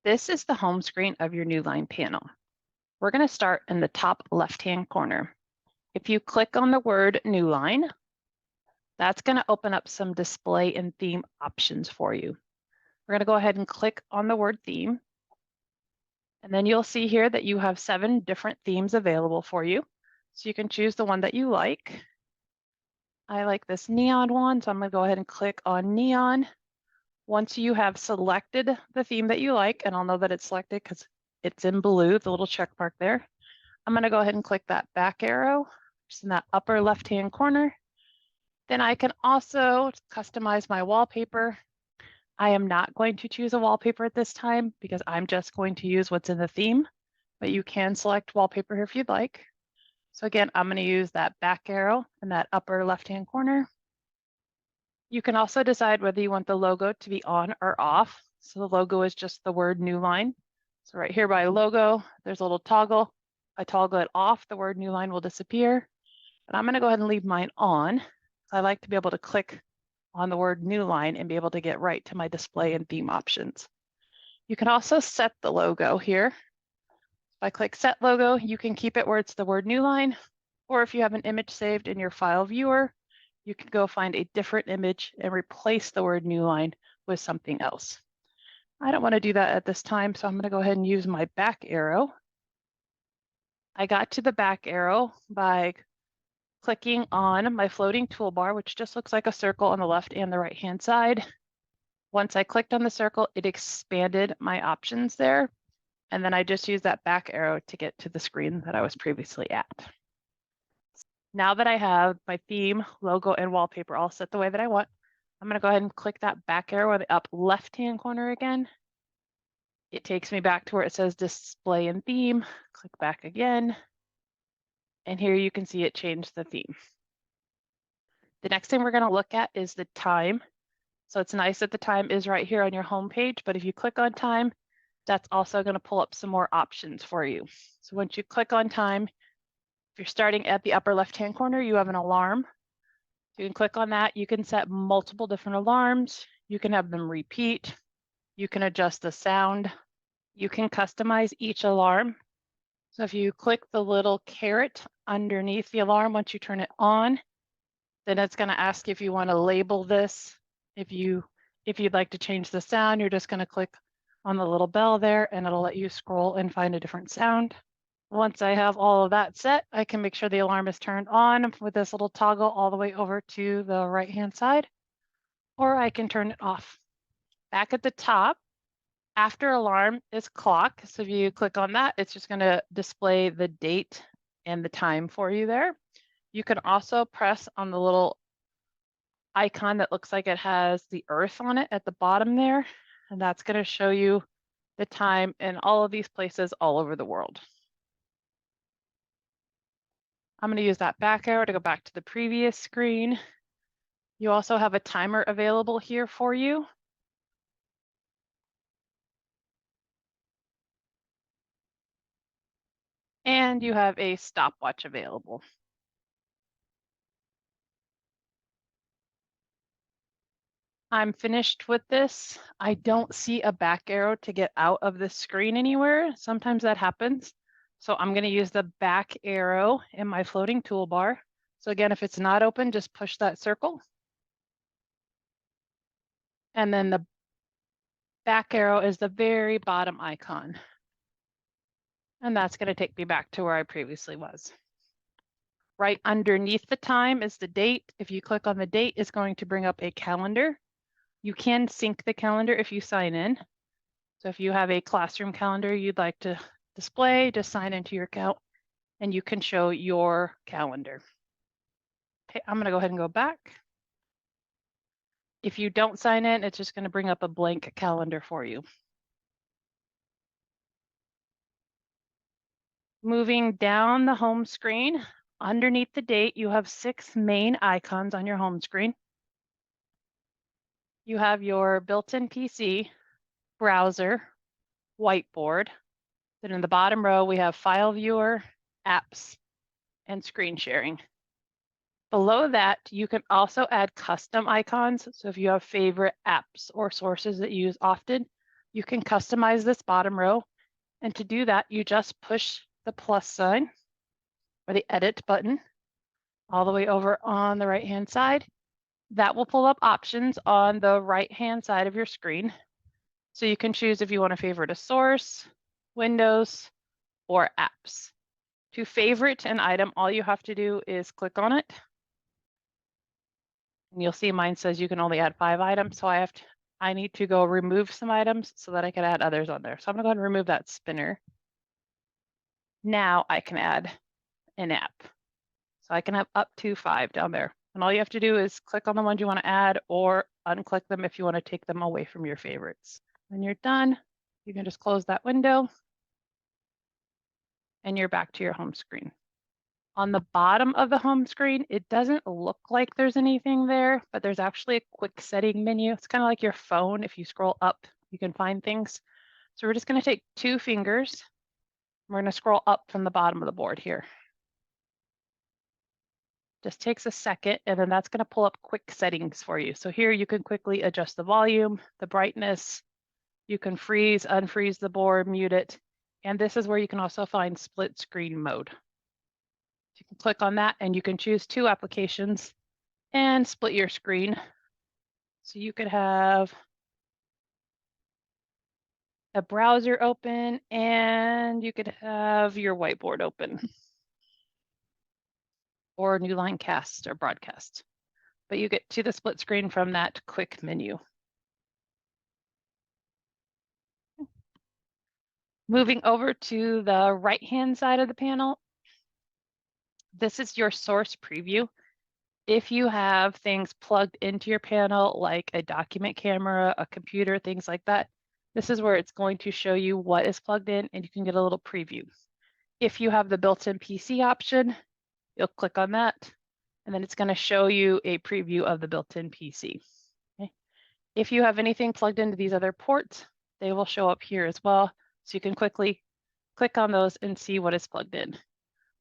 This is the home screen of your Newline panel. We're going to start in the top left-hand corner. If you click on the word Newline, that's going to open up some display and theme options for you. We're going to go ahead and click on the word theme. And then you'll see here that you have 7 different themes available for you. So you can choose the one that you like. I like this neon one, so I'm going to go ahead and click on neon. Once you have selected the theme that you like, and I'll know that it's selected because it's in blue, the little check mark there, I'm going to go ahead and click that back arrow just in that upper left-hand corner. Then I can also customize my wallpaper. I am not going to choose a wallpaper at this time because I'm just going to use what's in the theme, but you can select wallpaper here if you'd like. So again, I'm going to use that back arrow in that upper left-hand corner. You can also decide whether you want the logo to be on or off. So the logo is just the word Newline. So right here by logo, there's a little toggle. I toggle it off, the word Newline will disappear. But I'm going to go ahead and leave mine on. I like to be able to click on the word Newline and be able to get right to my display and theme options. You can also set the logo here. If I click set logo, you can keep it where it's the word Newline, or if you have an image saved in your file viewer, you can go find a different image and replace the word Newline with something else. I don't want to do that at this time, so I'm going to go ahead and use my back arrow. I got to the back arrow by clicking on my floating toolbar, which just looks like a circle on the left and the right-hand side. Once I clicked on the circle, it expanded my options there. And then I just used that back arrow to get to the screen that I was previously at. Now that I have my theme, logo, and wallpaper all set the way that I want, I'm going to go ahead and click that back arrow in the up left-hand corner again. It takes me back to where it says display and theme. Click back again. And here you can see it change the theme. The next thing we're going to look at is the time. So it's nice that the time is right here on your home page, but if you click on time, that's also going to pull up some more options for you. So once you click on time, if you're starting at the upper left-hand corner, you have an alarm. You can click on that. You can set multiple different alarms. You can have them repeat. You can adjust the sound. You can customize each alarm. So if you click the little caret underneath the alarm, once you turn it on, then it's going to ask if you want to label this. If you'd like to change the sound, you're just going to click on the little bell there and it'll let you scroll and find a different sound. Once I have all of that set, I can make sure the alarm is turned on with this little toggle all the way over to the right-hand side, or I can turn it off. Back at the top, after alarm is clock. So if you click on that, it's just going to display the date and the time for you there. You can also press on the little icon that looks like it has the earth on it at the bottom there, and that's going to show you the time in all of these places all over the world. I'm going to use that back arrow to go back to the previous screen. You also have a timer available here for you. And you have a stopwatch available. I'm finished with this. I don't see a back arrow to get out of the screen anywhere. Sometimes that happens. So I'm going to use the back arrow in my floating toolbar. So again, if it's not open, just push that circle. And then the back arrow is the very bottom icon. And that's going to take me back to where I previously was. Right underneath the time is the date. If you click on the date, it's going to bring up a calendar. You can sync the calendar if you sign in. So if you have a classroom calendar you'd like to display, just sign into your account and you can show your calendar. Okay, I'm going to go ahead and go back. If you don't sign in, it's just going to bring up a blank calendar for you. Moving down the home screen, underneath the date, you have 6 main icons on your home screen. You have your built-in PC, browser, whiteboard. Then in the bottom row, we have file viewer, apps, and screen sharing. Below that, you can also add custom icons. So if you have favorite apps or sources that you use often, You can customize this bottom row. And to do that, you just push the plus sign or the edit button all the way over on the right-hand side. That will pull up options on the right-hand side of your screen. So you can choose if you want to favorite a source, Windows, or apps. To favorite an item, all you have to do is click on it. And you'll see mine says you can only add 5 items. So I need to go remove some items so that I can add others on there. So I'm gonna go ahead and remove that spinner. Now I can add an app. So I can have up to 5 down there. And all you have to do is click on the ones you want to add or unclick them if you want to take them away from your favorites. When you're done, you can just close that window and you're back to your home screen. On the bottom of the home screen, it doesn't look like there's anything there, but there's actually a quick setting menu. It's kind of like your phone. If you scroll up, you can find things. So we're just going to take 2 fingers. We're going to scroll up from the bottom of the board here. Just takes a second, and then that's going to pull up quick settings for you. So here you can quickly adjust the volume, the brightness. You can freeze, unfreeze the board, mute it. And this is where you can also find split screen mode. You can click on that and you can choose 2 applications and split your screen. So you could have a browser open and you could have your whiteboard open or Newline Cast or Broadcast. But you get to the split screen from that quick menu. Moving over to the right-hand side of the panel, this is your source preview. If you have things plugged into your panel, like a document camera, a computer, things like that, this is where it's going to show you what is plugged in and you can get a little preview. If you have the built-in PC option, you'll click on that and then it's going to show you a preview of the built-in PC. Okay. If you have anything plugged into these other ports, they will show up here as well. So you can quickly click on those and see what is plugged in.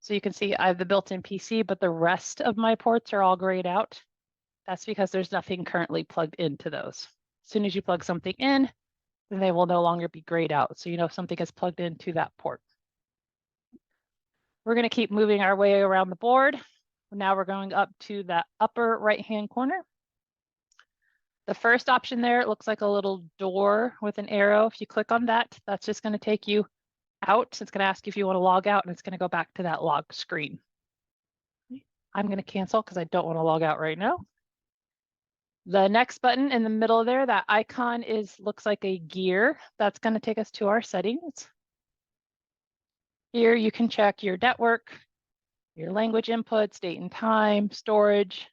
So you can see I have the built-in PC, but the rest of my ports are all grayed out. That's because there's nothing currently plugged into those. As soon as you plug something in, then they will no longer be grayed out. So you know something is plugged into that port. We're going to keep moving our way around the board. Now we're going up to the upper right-hand corner. The first option there, it looks like a little door with an arrow. If you click on that, that's just going to take you out. It's going to ask you if you want to log out and it's going to go back to that log screen. I'm going to cancel because I don't want to log out right now. The next button in the middle there, that icon looks like a gear. That's going to take us to our settings. Here you can check your network, your language inputs, date and time, storage.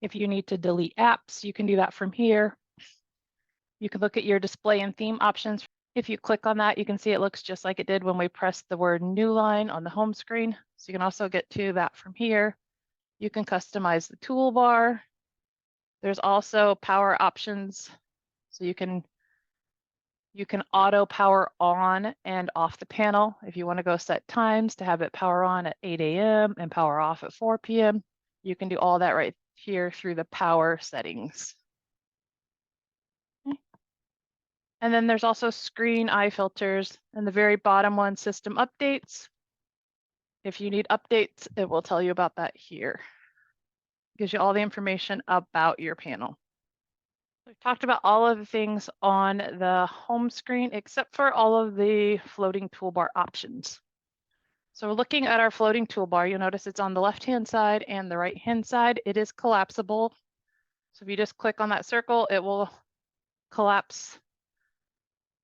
If you need to delete apps, you can do that from here. You can look at your display and theme options. If you click on that, you can see it looks just like it did when we pressed the word Newline on the home screen. So you can also get to that from here. You can customize the toolbar. There's also power options. So you can auto power on and off the panel. If you want to go set times to have it power on at 8 a.m. and power off at 4 p.m., you can do all that right here through the power settings. Okay. And then there's also screen eye filters, and the very bottom one, system updates. If you need updates, it will tell you about that here. It gives you all the information about your panel. We've talked about all of the things on the home screen, except for all of the floating toolbar options. So we're looking at our floating toolbar. You'll notice it's on the left-hand side and the right-hand side. It is collapsible. So if you just click on that circle, it will collapse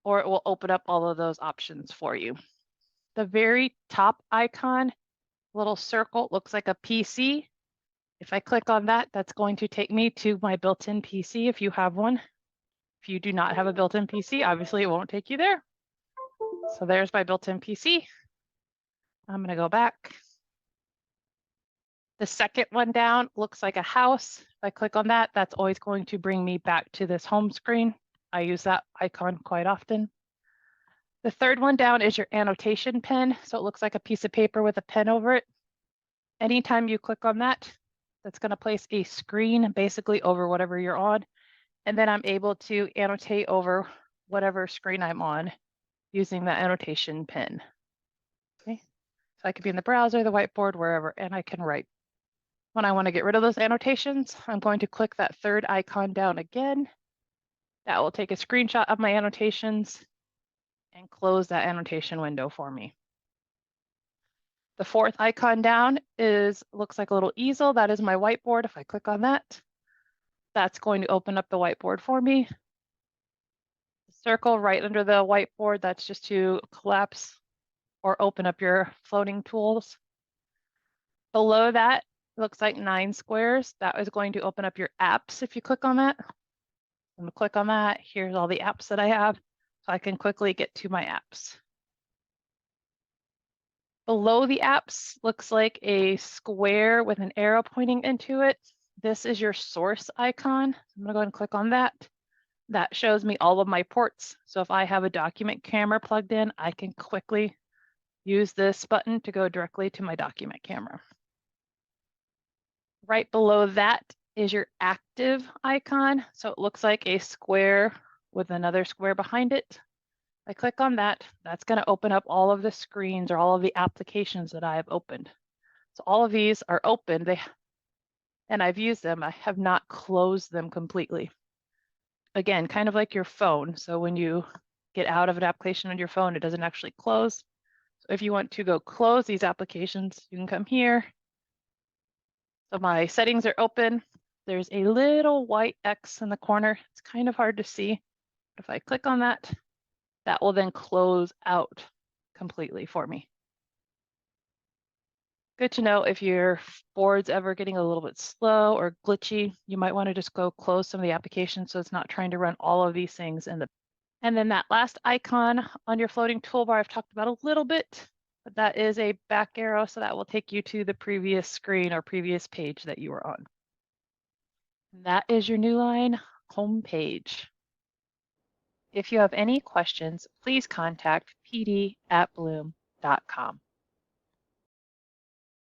or it will open up all of those options for you. The very top icon, little circle, looks like a PC. If I click on that, that's going to take me to my built-in PC if you have one. If you do not have a built-in PC, obviously it won't take you there. So there's my built-in PC. I'm going to go back. The second one down looks like a house. If I click on that, that's always going to bring me back to this home screen. I use that icon quite often. The third one down is your annotation pen. So it looks like a piece of paper with a pen over it. Anytime you click on that, that's going to place a screen basically over whatever you're on. And then I'm able to annotate over whatever screen I'm on using the annotation pen. Okay, so I could be in the browser, the whiteboard, wherever, and I can write. When I want to get rid of those annotations, I'm going to click that third icon down again. That will take a screenshot of my annotations and close that annotation window for me. The fourth icon down looks like a little easel. That is my whiteboard. If I click on that, that's going to open up the whiteboard for me. The circle right under the whiteboard, that's just to collapse or open up your floating tools. Below that, looks like 9 squares. That is going to open up your apps if you click on that. I'm gonna click on that. Here's all the apps that I have, so I can quickly get to my apps. Below the apps looks like a square with an arrow pointing into it. This is your source icon. I'm gonna go ahead and click on that. That shows me all of my ports. So if I have a document camera plugged in, I can quickly use this button to go directly to my document camera. Right below that is your active icon. So it looks like a square with another square behind it. I click on that, that's going to open up all of the screens or all of the applications that I have opened. So all of these are open, and I've used them. I have not closed them completely. Again, kind of like your phone. So when you get out of an application on your phone, it doesn't actually close. So if you want to go close these applications, you can come here. So my settings are open. There's a little white X in the corner. It's kind of hard to see. If I click on that, that will then close out completely for me. Good to know if your board's ever getting a little bit slow or glitchy, you might want to just go close some of the applications so it's not trying to run all of these things in the. And then that last icon on your floating toolbar I've talked about a little bit, but that is a back arrow, so that will take you to the previous screen or previous page that you were on. And that is your Newline homepage. If you have any questions, please contact pd@bloom.com.